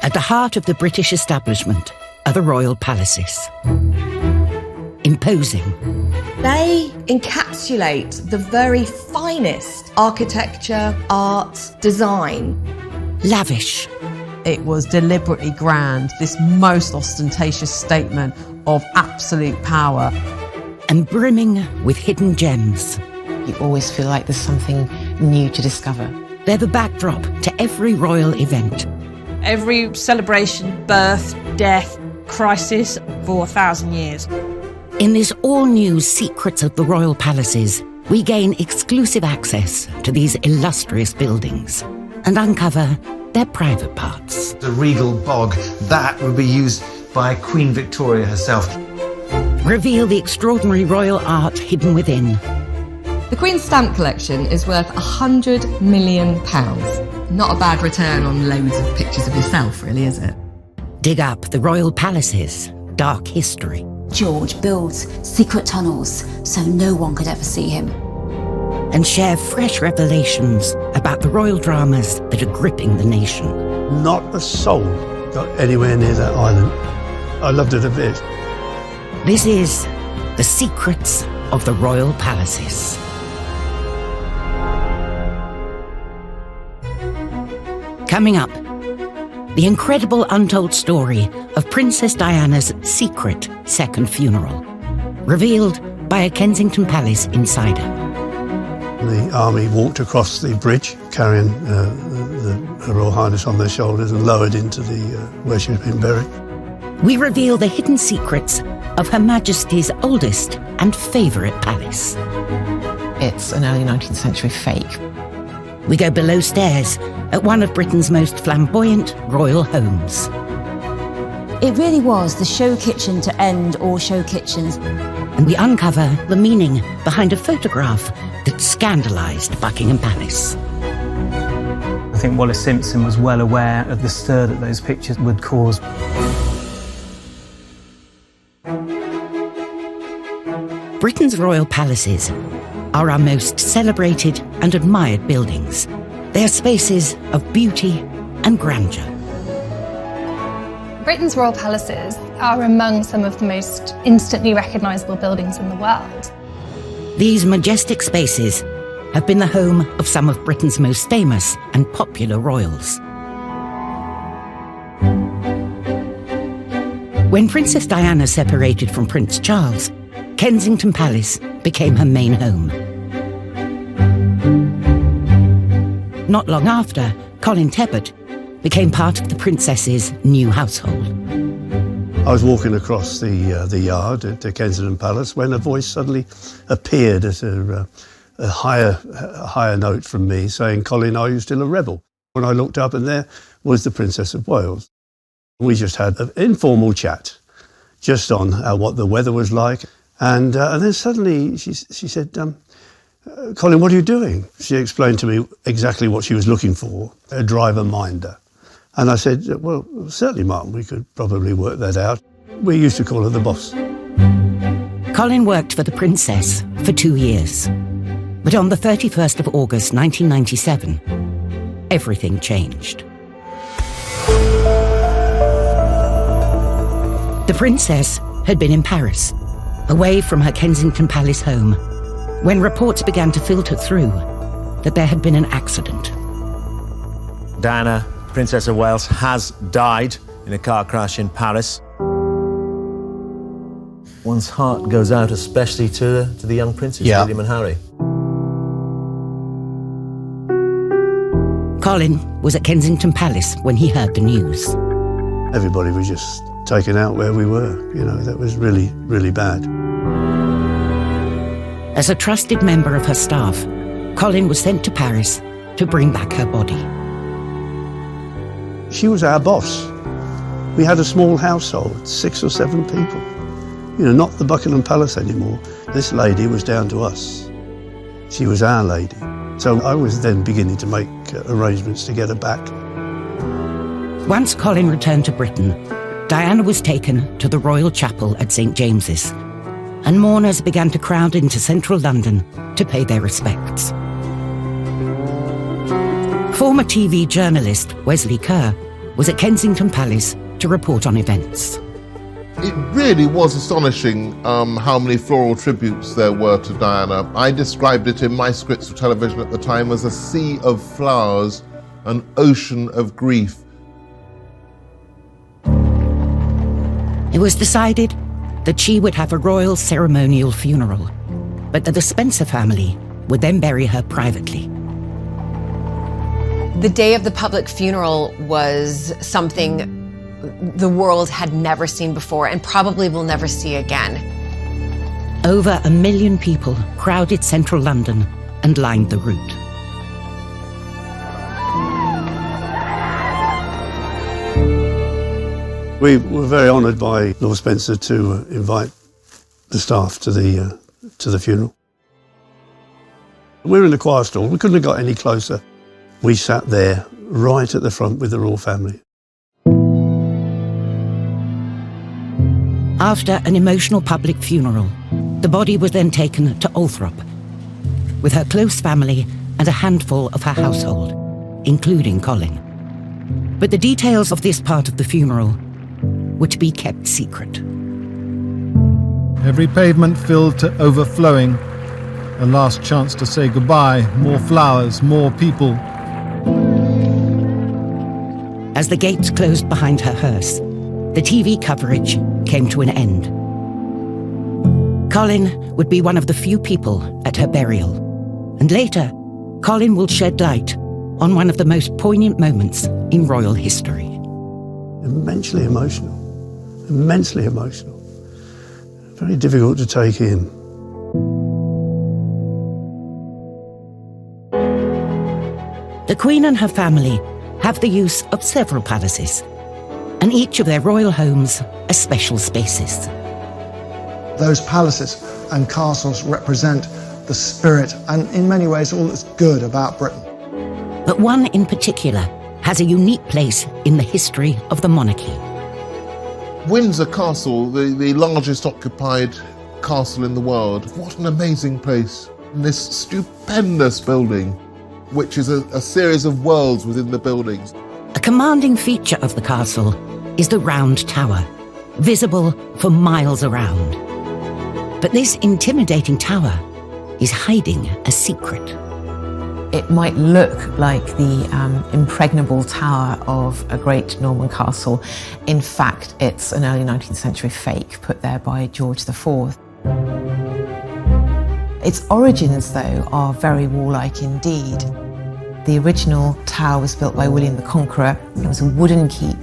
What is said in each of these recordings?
At the heart of the British establishment are the royal palaces. Imposing. They encapsulate the very finest architecture, art, design. Lavish. It was deliberately grand, this most ostentatious statement of absolute power. And brimming with hidden gems. You always feel like there's something new to discover. They're the backdrop to every royal event. Every celebration, birth, death, crisis for 1,000 years. In this all-new Secrets of the Royal Palaces, we gain exclusive access to these illustrious buildings and uncover their private parts. The regal bog, that would be used by Queen Victoria herself. Reveal the extraordinary royal art hidden within. The Queen's stamp collection is worth £100 million. Not a bad return on loads of pictures of yourself, really, is it? Dig up the royal palaces' dark history. George builds secret tunnels so no one could ever see him. And share fresh revelations about the royal dramas that are gripping the nation. Not a soul got anywhere near that island. I loved it a bit. This is The Secrets of the Royal Palaces. Coming up, the incredible untold story of Princess Diana's secret second funeral, revealed by a Kensington Palace insider. The army walked across the bridge, carrying Her Royal Highness on their shoulders and lowered into where she had been buried. We reveal the hidden secrets of Her Majesty's oldest and favourite palace. It's an early 19th century fake. We go below stairs at one of Britain's most flamboyant royal homes. It really was the show kitchen to end all show kitchens. And we uncover the meaning behind a photograph that scandalised Buckingham Palace. I think Wallace Simpson was well aware of the stir that those pictures would cause. Britain's royal palaces are our most celebrated and admired buildings. They are spaces of beauty and grandeur. Britain's royal palaces are among some of the most instantly recognisable buildings in the world. These majestic spaces have been the home of some of Britain's most famous and popular royals. When Princess Diana separated from Prince Charles, Kensington Palace became her main home. Not long after, Colin Tebbert became part of the princess's new household. I was walking across the yard at Kensington Palace when a voice suddenly appeared at a higher note from me saying, "Colin, are you still a rebel?" When I looked up, and there was the Princess of Wales. We just had an informal chat just on what the weather was like. And then suddenly she said, "Colin, what are you doing?" She explained to me exactly what she was looking for, a driver minder. And I said, "Well, certainly, Martin, we could probably work that out." We used to call her the boss. Colin worked for the princess for 2 years. But on the 31st of August 1997, everything changed. The princess had been in Paris, away from her Kensington Palace home, when reports began to filter through that there had been an accident. Diana, Princess of Wales, has died in a car crash in Paris. One's heart goes out especially to the young princes, William and Harry. Colin was at Kensington Palace when he heard the news. Everybody was just taken out where we were. You know, that was really, really bad. As a trusted member of her staff, Colin was sent to Paris to bring back her body. She was our boss. We had a small household, 6 or 7 people. You know, not the Buckingham Palace anymore. This lady was down to us. She was our lady. So I was then beginning to make arrangements to get her back. Once Colin returned to Britain, Diana was taken to the Royal Chapel at St. James's, and mourners began to crowd into central London to pay their respects. Former TV journalist Wesley Kerr was at Kensington Palace to report on events. It really was astonishing how many floral tributes there were to Diana. I described it in my scripts for television at the time as a sea of flowers, an ocean of grief. It was decided that she would have a royal ceremonial funeral, but that the Spencer family would then bury her privately. The day of the public funeral was something the world had never seen before and probably will never see again. Over 1 million people crowded central London and lined the route. We were very honoured by Lord Spencer to invite the staff to the funeral. We were in the choir stall. We couldn't have got any closer. We sat there right at the front with the royal family. After an emotional public funeral, the body was then taken to Althorp, with her close family and a handful of her household, including Colin. But the details of this part of the funeral were to be kept secret. Every pavement filled to overflowing, a last chance to say goodbye, more flowers, more people. As the gates closed behind her hearse, the TV coverage came to an end. Colin would be one of the few people at her burial, and later, Colin will shed light on one of the most poignant moments in royal history. Immensely emotional, immensely emotional. Very difficult to take in. The Queen and her family have the use of several palaces, and each of their royal homes are special spaces. Those palaces and castles represent the spirit and in many ways all that's good about Britain. But one in particular has a unique place in the history of the monarchy. Windsor Castle, the largest occupied castle in the world. What an amazing place. And this stupendous building, which is a series of worlds within the buildings. A commanding feature of the castle is the round tower, visible for miles around. But this intimidating tower is hiding a secret. It might look like the impregnable tower of a great Norman castle. In fact, it's an early 19th century fake put there by George IV. Its origins, though, are very warlike indeed. The original tower was built by William the Conqueror. It was a wooden keep.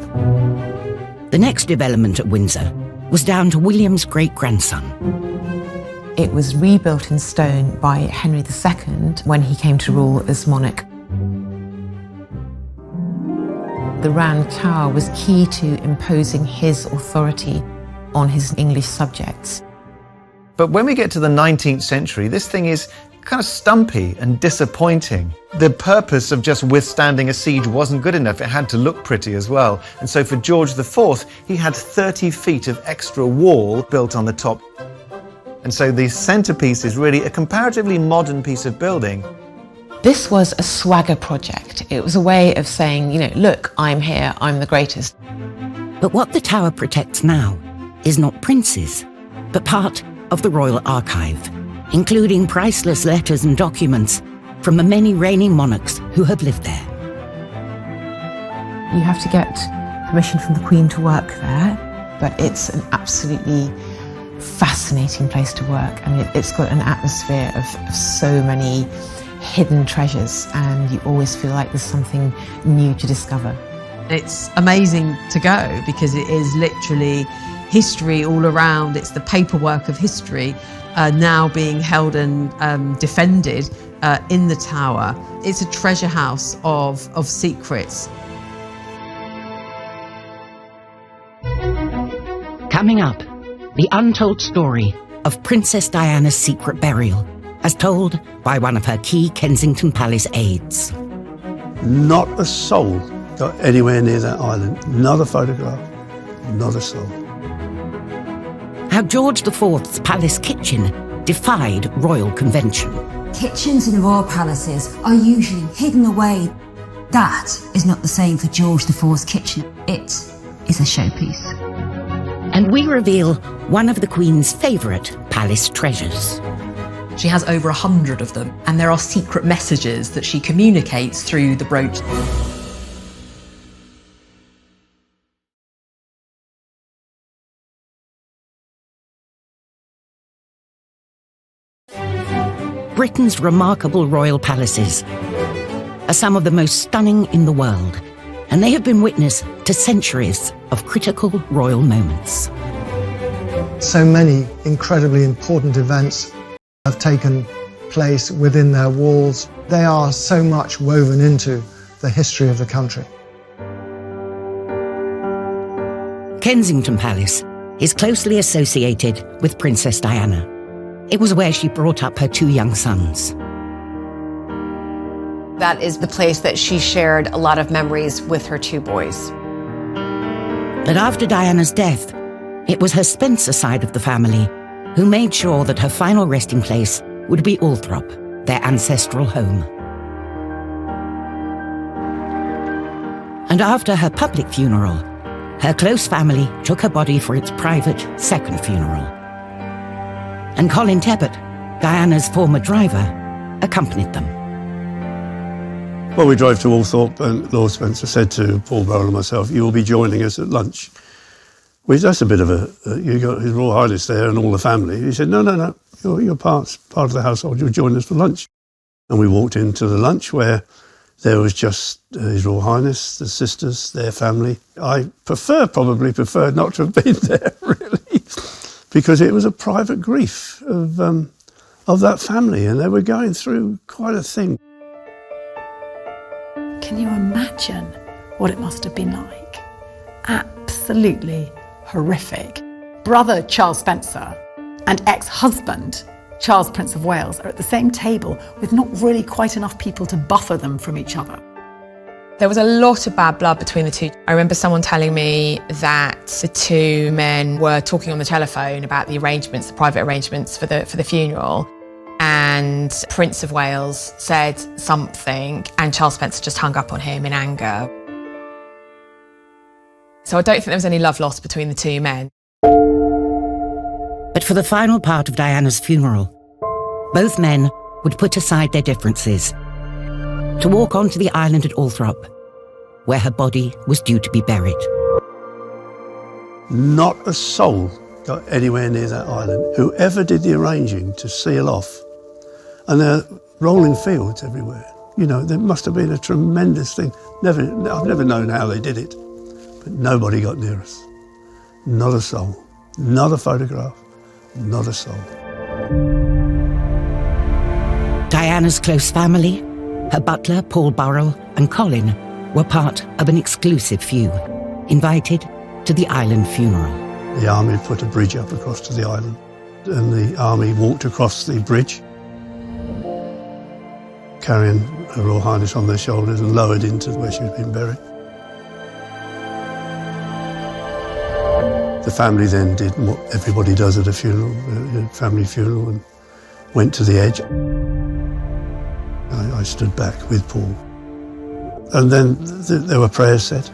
The next development at Windsor was down to William's great-grandson. It was rebuilt in stone by Henry II when he came to rule as monarch. The round tower was key to imposing his authority on his English subjects. But when we get to the 19th century, this thing is kind of stumpy and disappointing. The purpose of just withstanding a siege wasn't good enough. It had to look pretty as well. And so for George IV, he had 30 feet of extra wall built on the top. And so the centrepiece is really a comparatively modern piece of building. This was a swagger project. It was a way of saying, look, I'm here, I'm the greatest. But what the tower protects now is not princes, but part of the royal archive, including priceless letters and documents from the many reigning monarchs who have lived there. You have to get permission from the Queen to work there, but it's an absolutely fascinating place to work, and it's got an atmosphere of so many hidden treasures, and you always feel like there's something new to discover. It's amazing to go because it is literally history all around. It's the paperwork of history now being held and defended in the tower. It's a treasure house of secrets. Coming up, the untold story of Princess Diana's secret burial, as told by one of her key Kensington Palace aides. Not a soul got anywhere near that island. Not a photograph, not a soul. How George IV's palace kitchen defied royal convention. Kitchens in royal palaces are usually hidden away. That is not the same for George IV's kitchen. It is a showpiece. And we reveal one of the Queen's favourite palace treasures. She has over 100 of them, and there are secret messages that she communicates through the brooch. Britain's remarkable royal palaces are some of the most stunning in the world, and they have been witness to centuries of critical royal moments. So many incredibly important events have taken place within their walls. They are so much woven into the history of the country. Kensington Palace is closely associated with Princess Diana. It was where she brought up her 2 young sons. That is the place that she shared a lot of memories with her 2 boys. But after Diana's death, it was her Spencer side of the family who made sure that her final resting place would be Althorp, their ancestral home. And after her public funeral, her close family took her body for its private second funeral. And Colin Tebbett, Diana's former driver, accompanied them. Well, we drove to Althorp and Lord Spencer said to Paul Burrell and myself, "You will be joining us at lunch." Well, that's a bit of you got His Royal Highness there and all the family. He said, no, you're part of the household, you'll join us for lunch. And we walked into the lunch where there was just His Royal Highness, the sisters, their family. I probably preferred not to have been there, really, because it was a private grief of that family, and they were going through quite a thing. Can you imagine what it must have been like? Absolutely horrific. Brother Charles Spencer and ex-husband Charles, Prince of Wales, are at the same table with not really quite enough people to buffer them from each other. There was a lot of bad blood between the two. I remember someone telling me that the 2 men were talking on the telephone about the arrangements, the private arrangements for the funeral, and Prince of Wales said something and Charles Spencer just hung up on him in anger. So I don't think there was any love lost between the 2 men. But for the final part of Diana's funeral, both men would put aside their differences to walk onto the island at Althorp, where her body was due to be buried. Not a soul got anywhere near that island. Whoever did the arranging to seal off, and there are rolling fields everywhere. You know, there must have been a tremendous thing. I've never known how they did it, but nobody got near us. Not a soul, not a photograph, not a soul. Diana's close family, her butler, Paul Burrell, and Colin were part of an exclusive few, invited to the island funeral. The army had put a bridge up across to the island, and the army walked across the bridge, carrying Her Royal Highness on their shoulders and lowered into where she had been buried. The family then did what everybody does at a funeral, a family funeral, and went to the edge. I stood back with Paul. And then there were prayers said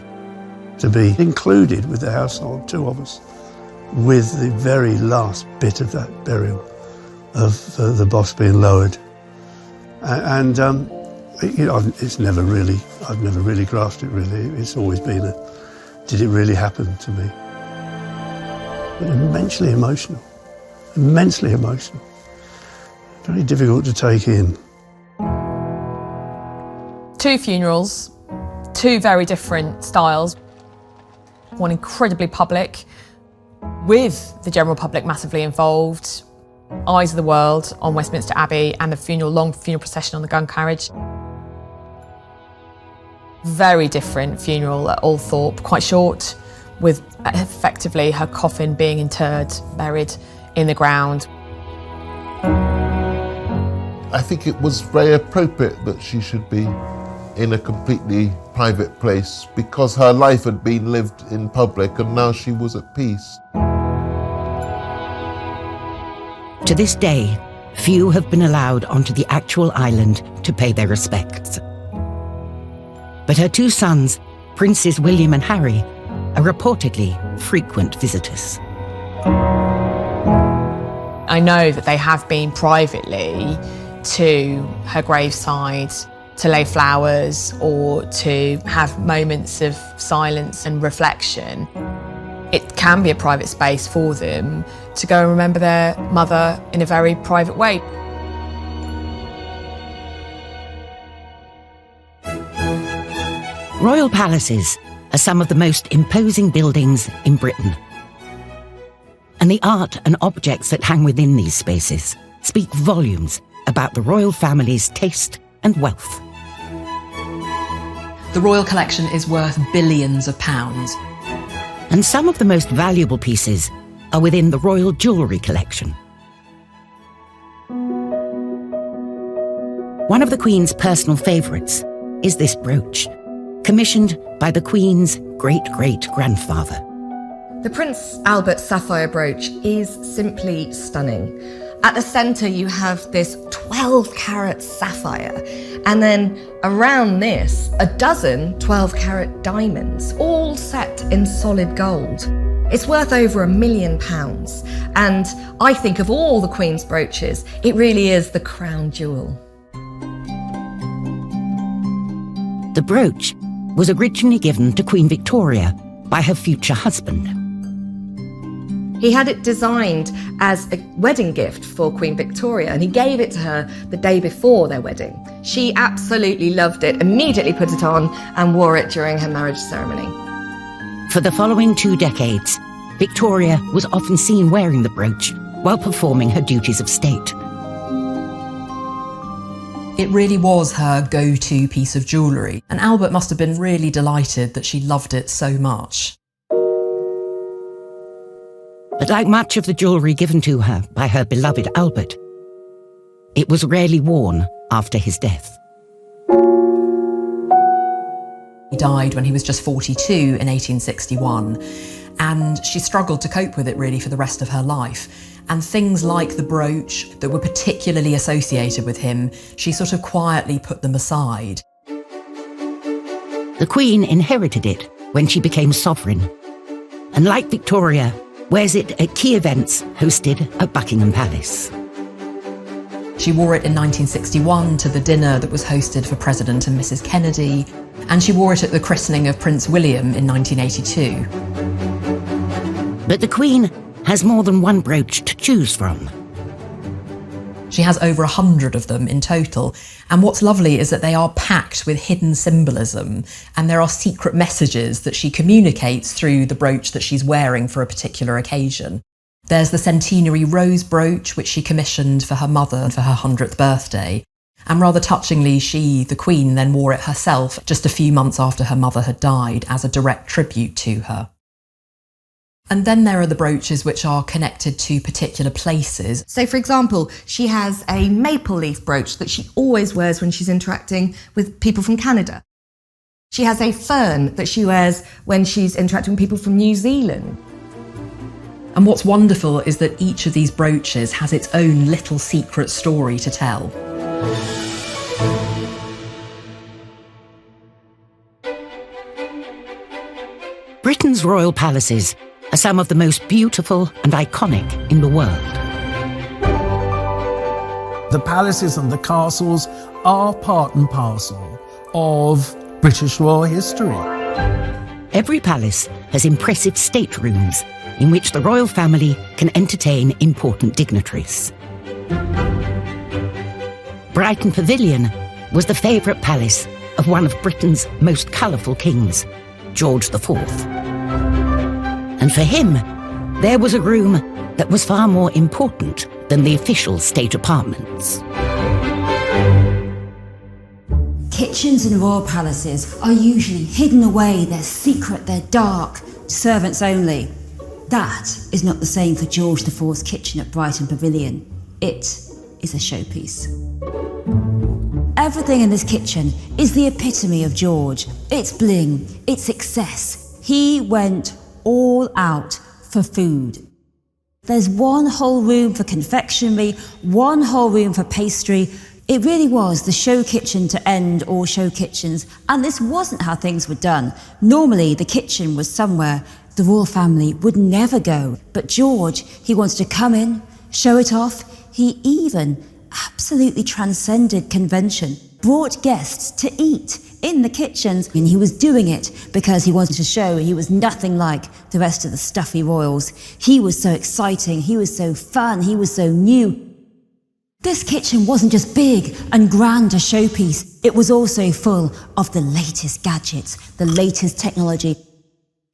to be included with the household, 2 of us, with the very last bit of that burial of the boss being lowered. And you know, I've never really grasped it really. It's always been did it really happen to me? But immensely emotional, very difficult to take in. 2 funerals, 2 very different styles. One incredibly public, with the general public massively involved, eyes of the world on Westminster Abbey, and the long funeral procession on the gun carriage. Very different funeral at Althorp, quite short, with effectively her coffin being interred, buried in the ground. I think it was very appropriate that she should be in a completely private place because her life had been lived in public and now she was at peace. To this day, few have been allowed onto the actual island to pay their respects. But her two sons, Princes William and Harry, are reportedly frequent visitors. I know that they have been privately to her graveside to lay flowers or to have moments of silence and reflection. It can be a private space for them to go and remember their mother in a very private way. Royal palaces are some of the most imposing buildings in Britain. And the art and objects that hang within these spaces speak volumes about the royal family's taste and wealth. The royal collection is worth billions of pounds. And some of the most valuable pieces are within the royal jewellery collection. One of the Queen's personal favourites is this brooch, commissioned by the Queen's great-great-grandfather. The Prince Albert sapphire brooch is simply stunning. At the centre you have this 12-carat sapphire, and then around this, a dozen 12-carat diamonds, all set in solid gold. It's worth over £1 million, and I think of all the Queen's brooches, it really is the crown jewel. The brooch was originally given to Queen Victoria by her future husband. He had it designed as a wedding gift for Queen Victoria, and he gave it to her the day before their wedding. She absolutely loved it, immediately put it on and wore it during her marriage ceremony. For the following 2 decades, Victoria was often seen wearing the brooch while performing her duties of state. It really was her go-to piece of jewellery, and Albert must have been really delighted that she loved it so much. But like much of the jewellery given to her by her beloved Albert, it was rarely worn after his death. He died when he was just 42 in 1861, and she struggled to cope with it really for the rest of her life. And things like the brooch that were particularly associated with him, she sort of quietly put them aside. The Queen inherited it when she became sovereign, and like Victoria, wears it at key events hosted at Buckingham Palace. She wore it in 1961 to the dinner that was hosted for President and Mrs. Kennedy, and she wore it at the christening of Prince William in 1982. But the Queen has more than one brooch to choose from. She has over 100 of them in total, and what's lovely is that they are packed with hidden symbolism, and there are secret messages that she communicates through the brooch that she's wearing for a particular occasion. There's the centenary rose brooch, which she commissioned for her mother for her 100th birthday, and rather touchingly, she, the Queen, then wore it herself just a few months after her mother had died as a direct tribute to her. And then there are the brooches which are connected to particular places. So, for example, she has a maple leaf brooch that she always wears when she's interacting with people from Canada. She has a fern that she wears when she's interacting with people from New Zealand. And what's wonderful is that each of these brooches has its own little secret story to tell. Britain's royal palaces are some of the most beautiful and iconic in the world. The palaces and the castles are part and parcel of British royal history. Every palace has impressive staterooms in which the royal family can entertain important dignitaries. Brighton Pavilion was the favourite palace of one of Britain's most colourful kings, George IV. And for him, there was a room that was far more important than the official state apartments. Kitchens in royal palaces are usually hidden away, they're secret, they're dark, servants only. That is not the same for George IV's kitchen at Brighton Pavilion. It is a showpiece. Everything in this kitchen is the epitome of George. It's bling, it's excess. He went all out for food. There's one whole room for confectionery, one whole room for pastry, It really was the show kitchen to end all show kitchens, and this wasn't how things were done. Normally, the kitchen was somewhere the royal family would never go. But George, he wanted to come in, show it off. He even absolutely transcended convention, brought guests to eat in the kitchens, and he was doing it because he wanted to show he was nothing like the rest of the stuffy royals. He was so exciting, he was so fun, he was so new. This kitchen wasn't just big and grand a showpiece, it was also full of the latest gadgets, the latest technology.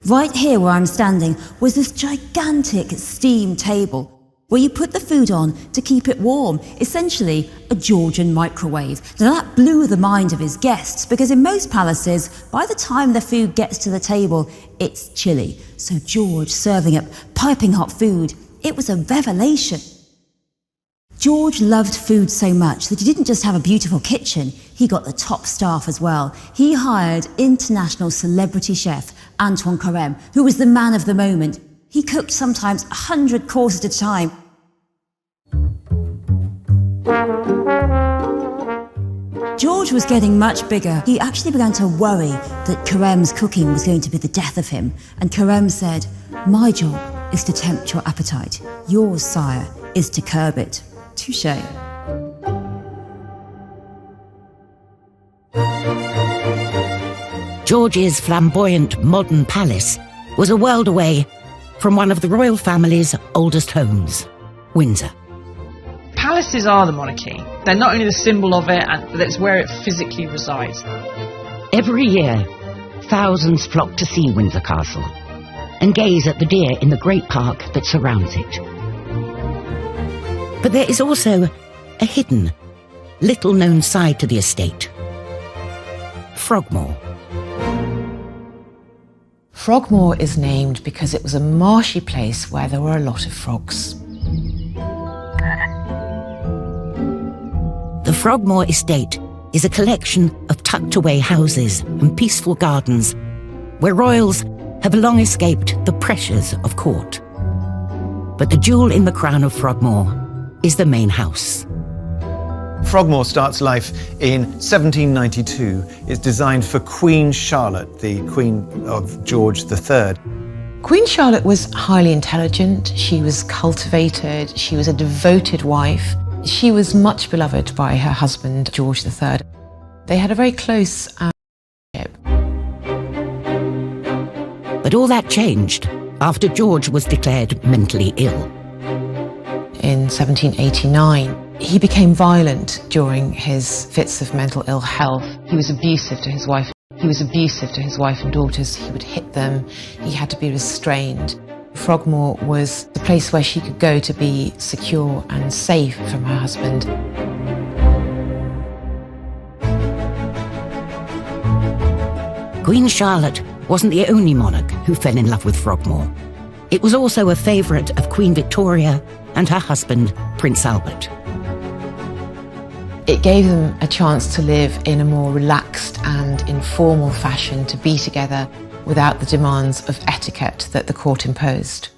Right here where I'm standing was this gigantic steam table where you put the food on to keep it warm, essentially a Georgian microwave. Now that blew the mind of his guests, because in most palaces, by the time the food gets to the table, it's chilly. So George serving up piping hot food, it was a revelation. George loved food so much that he didn't just have a beautiful kitchen, he got the top staff as well. He hired international celebrity chef Antoine Carême, who was the man of the moment. He cooked sometimes 100 courses at a time. George was getting much bigger. He actually began to worry that Carême's cooking was going to be the death of him. And Carême said, "My job is to tempt your appetite. Yours, sire, is to curb it." Touché. George's flamboyant modern palace was a world away from one of the royal family's oldest homes, Windsor. Palaces are the monarchy. They're not only the symbol of it, but it's where it physically resides. Every year, thousands flock to see Windsor Castle and gaze at the deer in the great park that surrounds it. But there is also a hidden, little-known side to the estate. Frogmore. Frogmore is named because it was a marshy place where there were a lot of frogs. The Frogmore estate is a collection of tucked-away houses and peaceful gardens where royals have long escaped the pressures of court. But the jewel in the crown of Frogmore is the main house. Frogmore starts life in 1792. It's designed for Queen Charlotte, the Queen of George III. Queen Charlotte was highly intelligent, she was cultivated, she was a devoted wife. She was much beloved by her husband, George III. They had a very close relationship. But all that changed after George was declared mentally ill. In 1789, he became violent during his fits of mental ill health. He was abusive to his wife. He was abusive to his wife and daughters. He would hit them. He had to be restrained. Frogmore was the place where she could go to be secure and safe from her husband. Queen Charlotte wasn't the only monarch who fell in love with Frogmore. It was also a favourite of Queen Victoria and her husband, Prince Albert. It gave them a chance to live in a more relaxed and informal fashion, to be together without the demands of etiquette that the court imposed.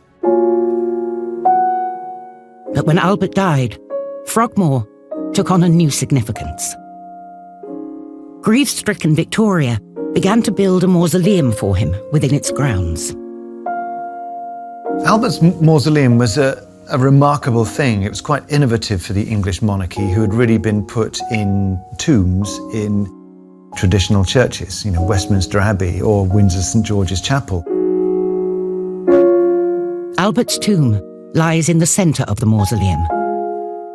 But when Albert died, Frogmore took on a new significance. Grief-stricken Victoria began to build a mausoleum for him within its grounds. Albert's mausoleum was a remarkable thing. It was quite innovative for the English monarchy, who had really been put in tombs in traditional churches, Westminster Abbey or Windsor St George's Chapel. Albert's tomb lies in the centre of the mausoleum,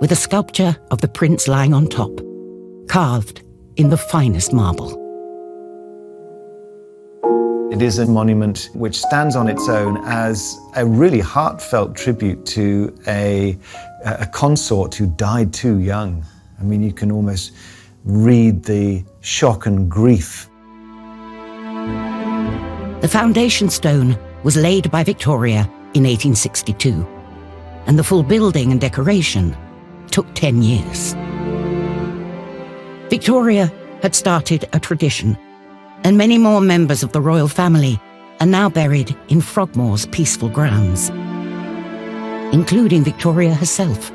with a sculpture of the prince lying on top, carved in the finest marble. It is a monument which stands on its own as a really heartfelt tribute to a consort who died too young. I mean, you can almost read the shock and grief. The foundation stone was laid by Victoria in 1862, and the full building and decoration took 10 years. Victoria had started a tradition, and many more members of the royal family are now buried in Frogmore's peaceful grounds, including Victoria herself,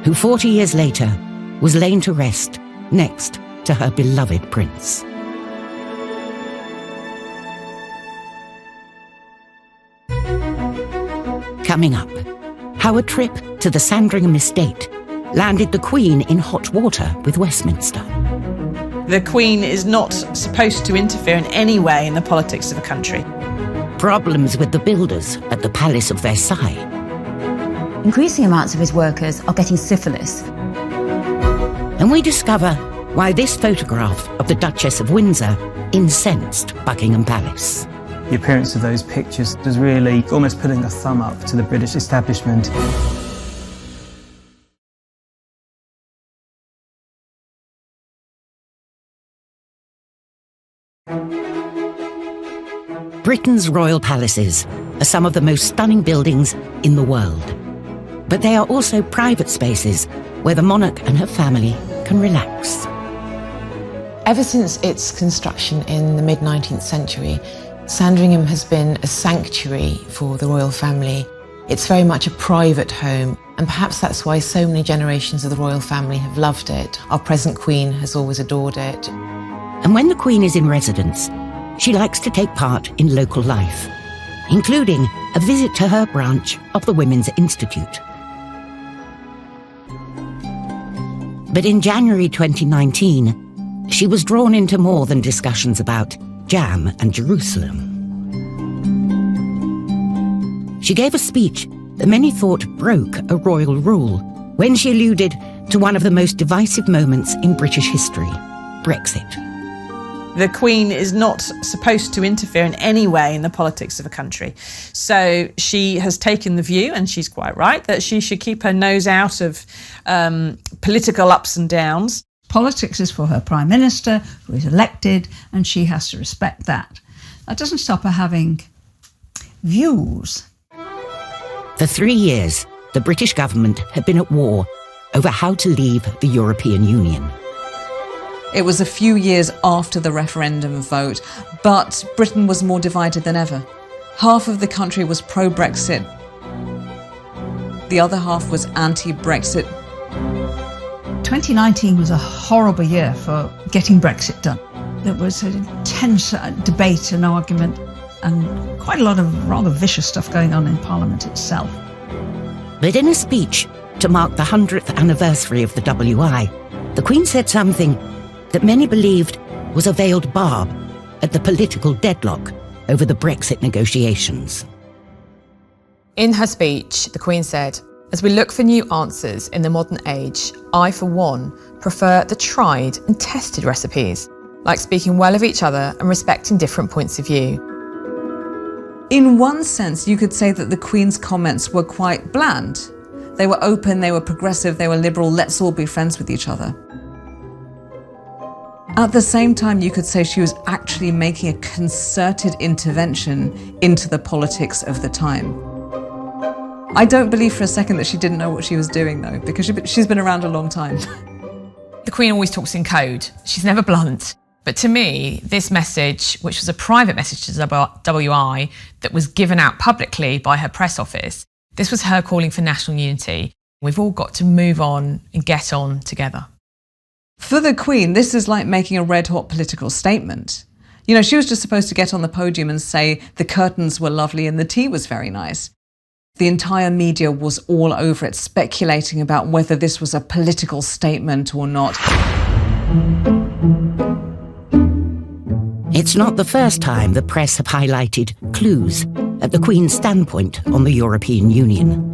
who 40 years later was laid to rest next to her beloved prince. Coming up, how a trip to the Sandringham estate landed the Queen in hot water with Westminster. The Queen is not supposed to interfere in any way in the politics of a country. Problems with the builders at the Palace of Versailles. Increasing amounts of his workers are getting syphilis. And we discover why this photograph of the Duchess of Windsor incensed Buckingham Palace. The appearance of those pictures was really almost putting a thumb up to the British establishment. Britain's royal palaces are some of the most stunning buildings in the world. But they are also private spaces where the monarch and her family can relax. Ever since its construction in the mid-19th century, Sandringham has been a sanctuary for the royal family. It's very much a private home, and perhaps that's why so many generations of the royal family have loved it. Our present Queen has always adored it. And when the Queen is in residence, she likes to take part in local life, including a visit to her branch of the Women's Institute. But in January 2019, she was drawn into more than discussions about jam and Jerusalem. She gave a speech that many thought broke a royal rule when she alluded to one of the most divisive moments in British history, Brexit. The Queen is not supposed to interfere in any way in the politics of a country. So she has taken the view, and she's quite right, that she should keep her nose out of political ups and downs. Politics is for her Prime Minister, who is elected, and she has to respect that. That doesn't stop her having views. For 3 years, the British government had been at war over how to leave the European Union. It was a few years after the referendum vote, but Britain was more divided than ever. Half of the country was pro-Brexit. The other half was anti-Brexit. 2019 was a horrible year for getting Brexit done. There was an intense debate and argument and quite a lot of rather vicious stuff going on in Parliament itself. But in a speech to mark the 100th anniversary of the WI, the Queen said something that many believed was a veiled barb at the political deadlock over the Brexit negotiations. In her speech, the Queen said, "As we look for new answers in the modern age, I, for one, prefer the tried and tested recipes, like speaking well of each other and respecting different points of view." In one sense, you could say that the Queen's comments were quite bland. They were open, they were progressive, they were liberal, let's all be friends with each other. At the same time, you could say she was actually making a concerted intervention into the politics of the time. I don't believe for a second that she didn't know what she was doing, though, because she's been around a long time. The Queen always talks in code. She's never blunt. But to me, this message, which was a private message to WI that was given out publicly by her press office, this was her calling for national unity. We've all got to move on and get on together. For the Queen, this is like making a red-hot political statement. You know, she was just supposed to get on the podium and say the curtains were lovely and the tea was very nice. The entire media was all over it, speculating about whether this was a political statement or not. It's not the first time the press have highlighted clues at the Queen's standpoint on the European Union.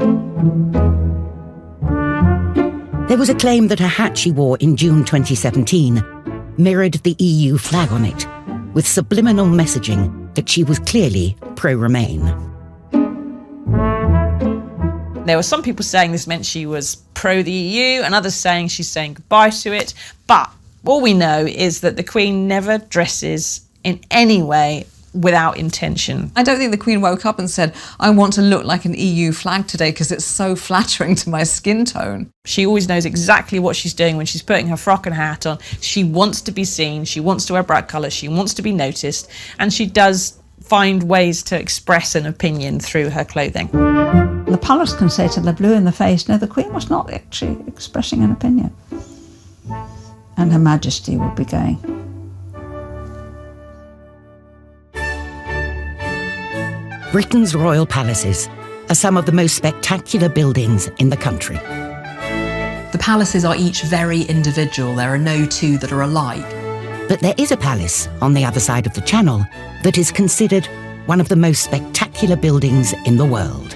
There was a claim that a hat she wore in June 2017 mirrored the EU flag on it, with subliminal messaging that she was clearly pro-Remain. There were some people saying this meant she was pro the EU and others saying she's saying goodbye to it. But all we know is that the Queen never dresses in any way without intention. I don't think the Queen woke up and said, I want to look like an EU flag today because it's so flattering to my skin tone. She always knows exactly what she's doing when she's putting her frock and hat on. She wants to be seen, she wants to wear bright colours, she wants to be noticed, and she does find ways to express an opinion through her clothing. The palace can say to the blue in the face, no, the Queen was not actually expressing an opinion. and Her Majesty will be going. Britain's royal palaces are some of the most spectacular buildings in the country. The palaces are each very individual. There are no two that are alike. But there is a palace on the other side of the Channel that is considered one of the most spectacular buildings in the world.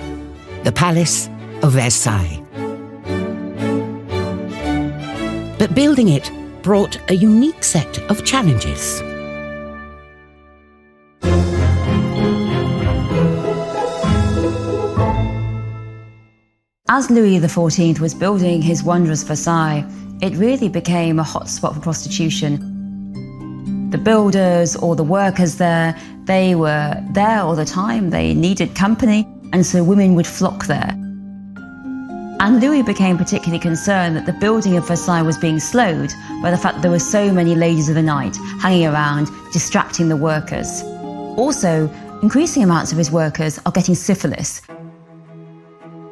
The Palace of Versailles. But building it brought a unique set of challenges. As Louis XIV was building his wondrous Versailles, it really became a hotspot for prostitution. The builders or the workers there, they were there all the time, they needed company, and so women would flock there. And Louis became particularly concerned that the building of Versailles was being slowed by the fact that there were so many ladies of the night hanging around, distracting the workers. Also, increasing amounts of his workers are getting syphilis.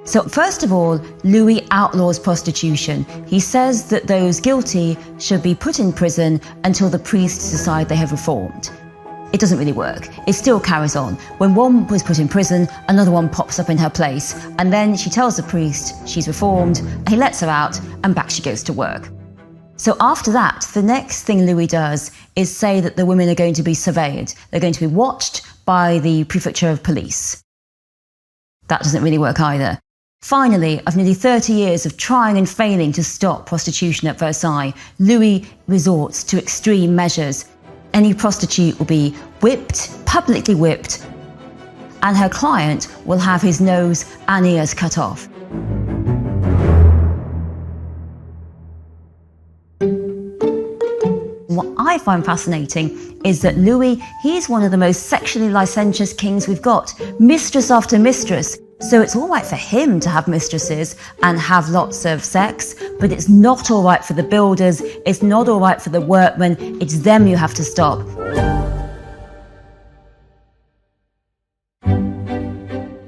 So first of all, Louis outlaws prostitution. He says that those guilty should be put in prison until the priests decide they have reformed. It doesn't really work. It still carries on. When one was put in prison, another one pops up in her place, and then she tells the priest she's reformed, and he lets her out, and back she goes to work. So after that, the next thing Louis does is say that the women are going to be surveyed. They're going to be watched by the prefecture of police. That doesn't really work either. Finally, after nearly 30 years of trying and failing to stop prostitution at Versailles, Louis resorts to extreme measures. Any prostitute will be whipped, publicly whipped, and her client will have his nose and ears cut off. What I find fascinating is that Louis, he's one of the most sexually licentious kings we've got, mistress after mistress. So it's all right for him to have mistresses and have lots of sex, but it's not all right for the builders, it's not all right for the workmen, it's them you have to stop.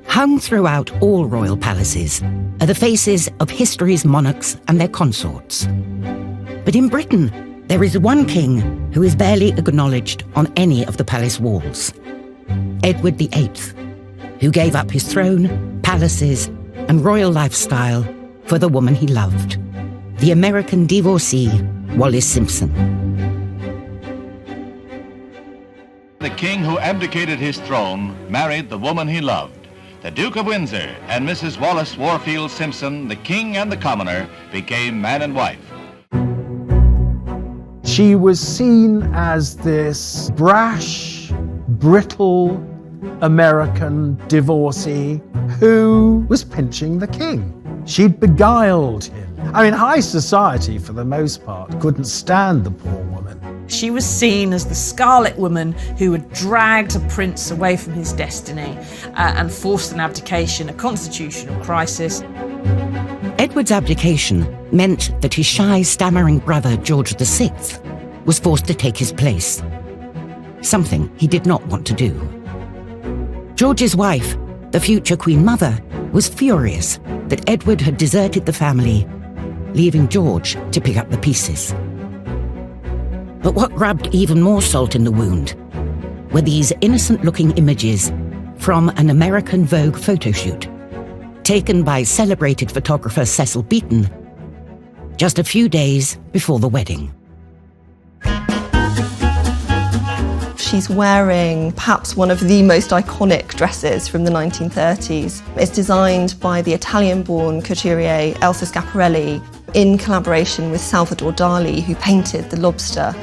Hung throughout all royal palaces are the faces of history's monarchs and their consorts. But in Britain, there is one king who is barely acknowledged on any of the palace walls. Edward VIII, who gave up his throne, palaces, and royal lifestyle for the woman he loved, the American divorcee, Wallis Simpson. The king who abdicated his throne married the woman he loved. The Duke of Windsor and Mrs. Wallis Warfield Simpson, the king and the commoner, became man and wife. She was seen as this brash, brittle American divorcee who was pinching the king. She'd beguiled him. I mean, high society, for the most part, couldn't stand the poor woman. She was seen as the Scarlet Woman who had dragged a prince away from his destiny and forced an abdication, a constitutional crisis. Edward's abdication meant that his shy, stammering brother, George VI, was forced to take his place, something he did not want to do. George's wife, the future Queen Mother, was furious that Edward had deserted the family, leaving George to pick up the pieces. But what rubbed even more salt in the wound were these innocent-looking images from an American Vogue photo shoot, taken by celebrated photographer Cecil Beaton, just a few days before the wedding. She's wearing perhaps one of the most iconic dresses from the 1930s. It's designed by the Italian-born couturier Elsa Schiaparelli in collaboration with Salvador Dali, who painted the lobster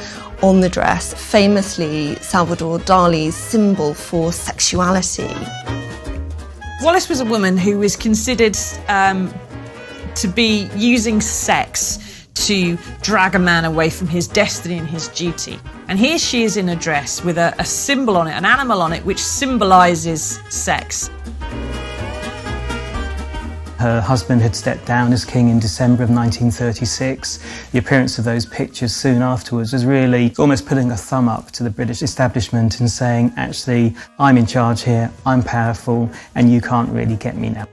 on the dress, famously Salvador Dali's symbol for sexuality. Wallis was a woman who was considered to be using sex to drag a man away from his destiny and his duty. And here she is in a dress with a symbol on it, an animal on it, which symbolises sex. Her husband had stepped down as king in December of 1936. The appearance of those pictures soon afterwards was really almost putting a thumb up to the British establishment and saying, actually, I'm in charge here, I'm powerful, and you can't really get me now.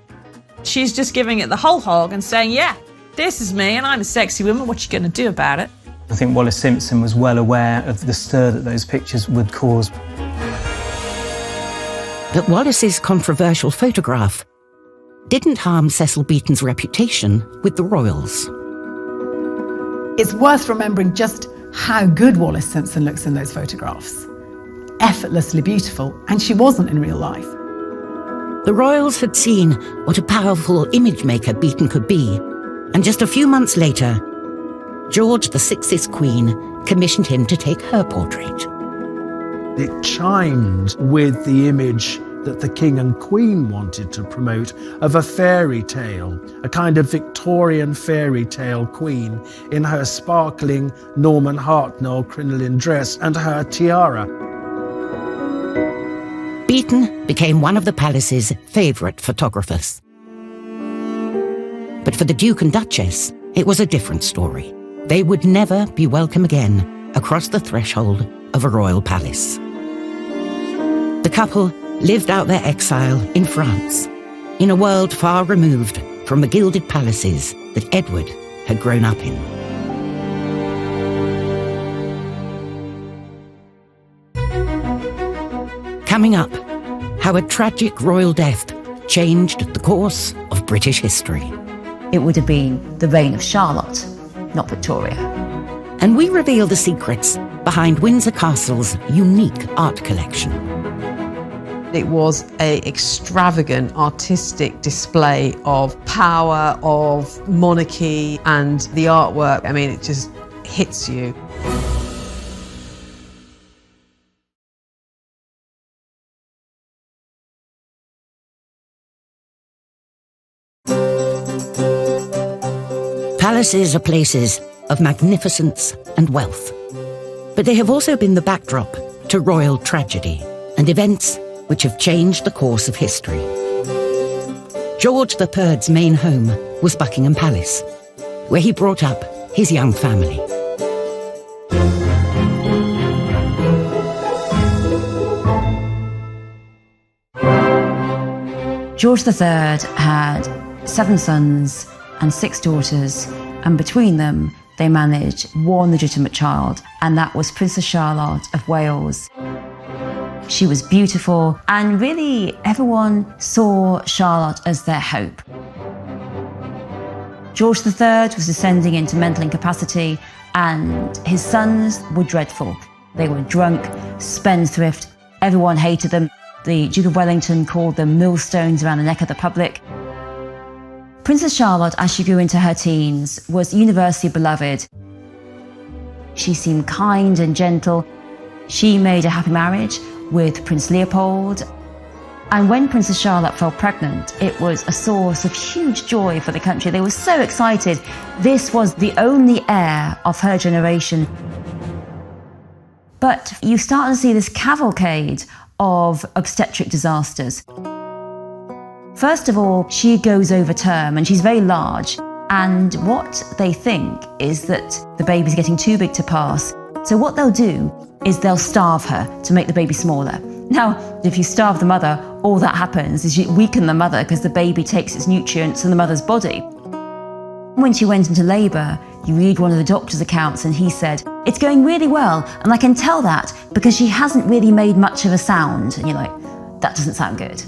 She's just giving it the whole hog and saying, yeah, this is me and I'm a sexy woman, what you going to do about it? I think Wallace Simpson was well aware of the stir that those pictures would cause. But Wallace's controversial photograph didn't harm Cecil Beaton's reputation with the royals. It's worth remembering just how good Wallace Simpson looks in those photographs. Effortlessly beautiful, and she wasn't in real life. The royals had seen what a powerful image maker Beaton could be, and just a few months later, George VI's Queen commissioned him to take her portrait. It chimed with the image that the King and Queen wanted to promote of a fairy tale, a kind of Victorian fairy tale queen in her sparkling Norman Hartnell crinoline dress and her tiara. Beaton became one of the palace's favourite photographers. But for the Duke and Duchess, it was a different story. They would never be welcome again across the threshold of a royal palace. The couple lived out their exile in France, in a world far removed from the gilded palaces that Edward had grown up in. Coming up, how a tragic royal death changed the course of British history. It would have been the reign of Charlotte, not Victoria. And we reveal the secrets behind Windsor Castle's unique art collection. It was an extravagant artistic display of power, of monarchy, and the artwork. I mean, it just hits you. Palaces are places of magnificence and wealth, but they have also been the backdrop to royal tragedy and events which have changed the course of history. George III's main home was Buckingham Palace, where he brought up his young family. George III had 7 sons and 6 daughters, and between them they managed one legitimate child, and that was Princess Charlotte of Wales. She was beautiful, and really everyone saw Charlotte as their hope. George III was descending into mental incapacity, and his sons were dreadful. They were drunk, spendthrift, everyone hated them. The Duke of Wellington called them millstones around the neck of the public. Princess Charlotte, as she grew into her teens, was universally beloved. She seemed kind and gentle. She made a happy marriage with Prince Leopold. And when Princess Charlotte fell pregnant, it was a source of huge joy for the country. They were so excited. This was the only heir of her generation. But you start to see this cavalcade of obstetric disasters. First of all, she goes over term and she's very large. And what they think is that the baby's getting too big to pass. So what they'll do is they'll starve her to make the baby smaller. Now, if you starve the mother, all that happens is you weaken the mother because the baby takes its nutrients from the mother's body. When she went into labour, you read one of the doctor's accounts and he said, "It's going really well, and I can tell that because she hasn't really made much of a sound." And you're like, that doesn't sound good.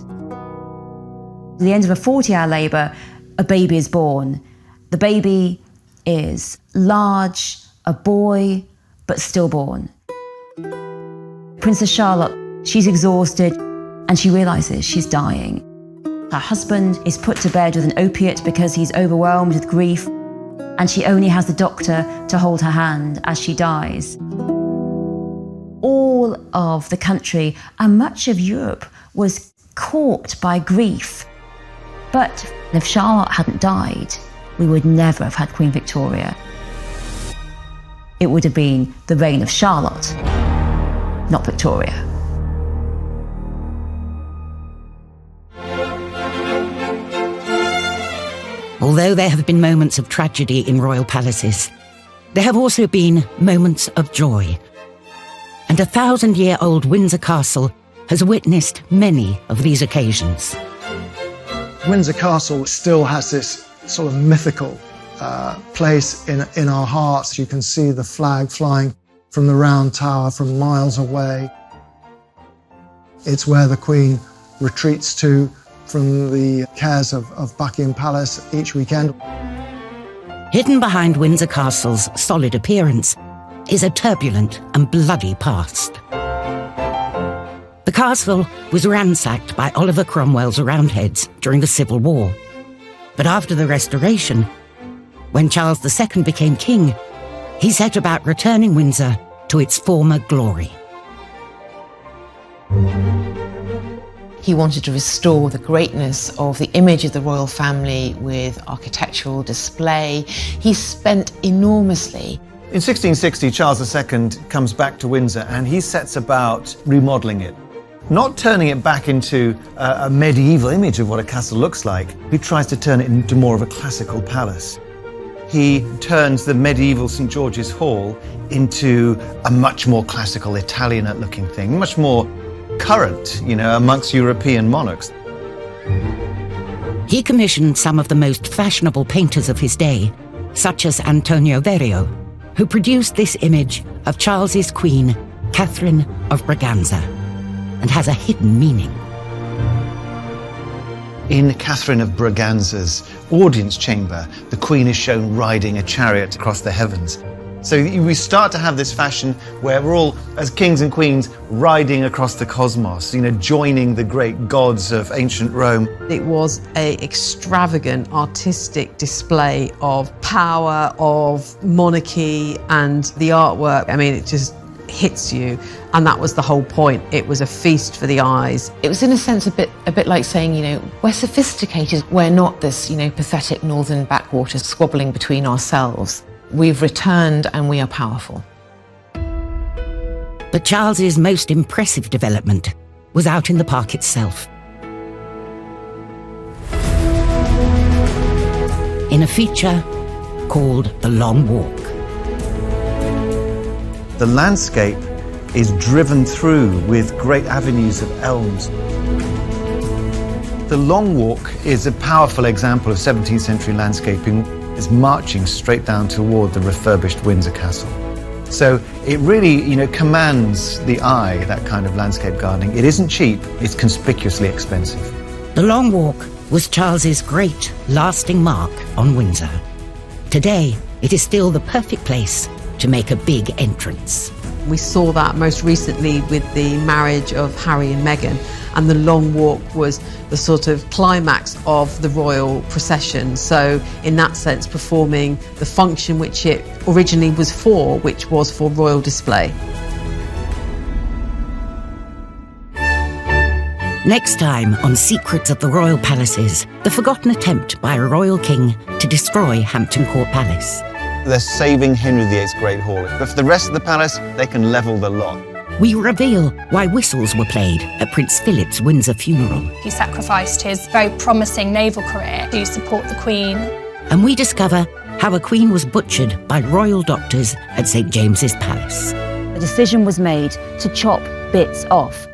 At the end of a 40-hour labour, a baby is born. The baby is large, a boy, but stillborn. Princess Charlotte, she's exhausted and she realises she's dying. Her husband is put to bed with an opiate because he's overwhelmed with grief, and she only has the doctor to hold her hand as she dies. All of the country and much of Europe was caught by grief. But if Charlotte hadn't died, we would never have had Queen Victoria. It would have been the reign of Charlotte, not Victoria. Although there have been moments of tragedy in royal palaces, there have also been moments of joy. And a 1,000-year-old Windsor Castle has witnessed many of these occasions. Windsor Castle still has this sort of mythical place in our hearts. You can see the flag flying from the round tower from miles away. It's where the Queen retreats to from the cares of Buckingham Palace each weekend. Hidden behind Windsor Castle's solid appearance is a turbulent and bloody past. The castle was ransacked by Oliver Cromwell's Roundheads during the Civil War. But after the Restoration, when Charles II became king, he set about returning Windsor to its former glory. He wanted to restore the greatness of the image of the royal family with architectural display. He spent enormously. In 1660, Charles II comes back to Windsor and he sets about remodelling it. Not turning it back into a medieval image of what a castle looks like. He tries to turn it into more of a classical palace. He turns the medieval St. George's Hall into a much more classical Italianate-looking thing, much more current, amongst European monarchs. He commissioned some of the most fashionable painters of his day, such as Antonio Verrio, who produced this image of Charles's queen, Catherine of Braganza, and has a hidden meaning. In Catherine of Braganza's audience chamber, the Queen is shown riding a chariot across the heavens. So we start to have this fashion where we're all, as kings and queens, riding across the cosmos, joining the great gods of ancient Rome. It was an extravagant artistic display of power, of monarchy, and the artwork. I mean, it just hits you, and that was the whole point. It was a feast for the eyes. It was in a sense a bit like saying, we're sophisticated. We're not this, pathetic northern backwater squabbling between ourselves. We've returned and we are powerful. But Charles's most impressive development was out in the park itself. In a feature called The Long Walk. The landscape is driven through with great avenues of elms. The Long Walk is a powerful example of 17th century landscaping. Is marching straight down toward the refurbished Windsor Castle. So it really, commands the eye, that kind of landscape gardening. It isn't cheap, it's conspicuously expensive. The Long Walk was Charles's great, lasting mark on Windsor. Today, it is still the perfect place to make a big entrance. We saw that most recently with the marriage of Harry and Meghan, and the Long Walk was the sort of climax of the royal procession. So in that sense, performing the function which it originally was for, which was for royal display. Next time on Secrets of the Royal Palaces, the forgotten attempt by a royal king to destroy Hampton Court Palace. They're saving Henry VIII's Great Hall. But for the rest of the palace, they can level the lot. We reveal why whistles were played at Prince Philip's Windsor funeral. He sacrificed his very promising naval career to support the Queen. And we discover how a queen was butchered by royal doctors at St. James's Palace. The decision was made to chop bits off.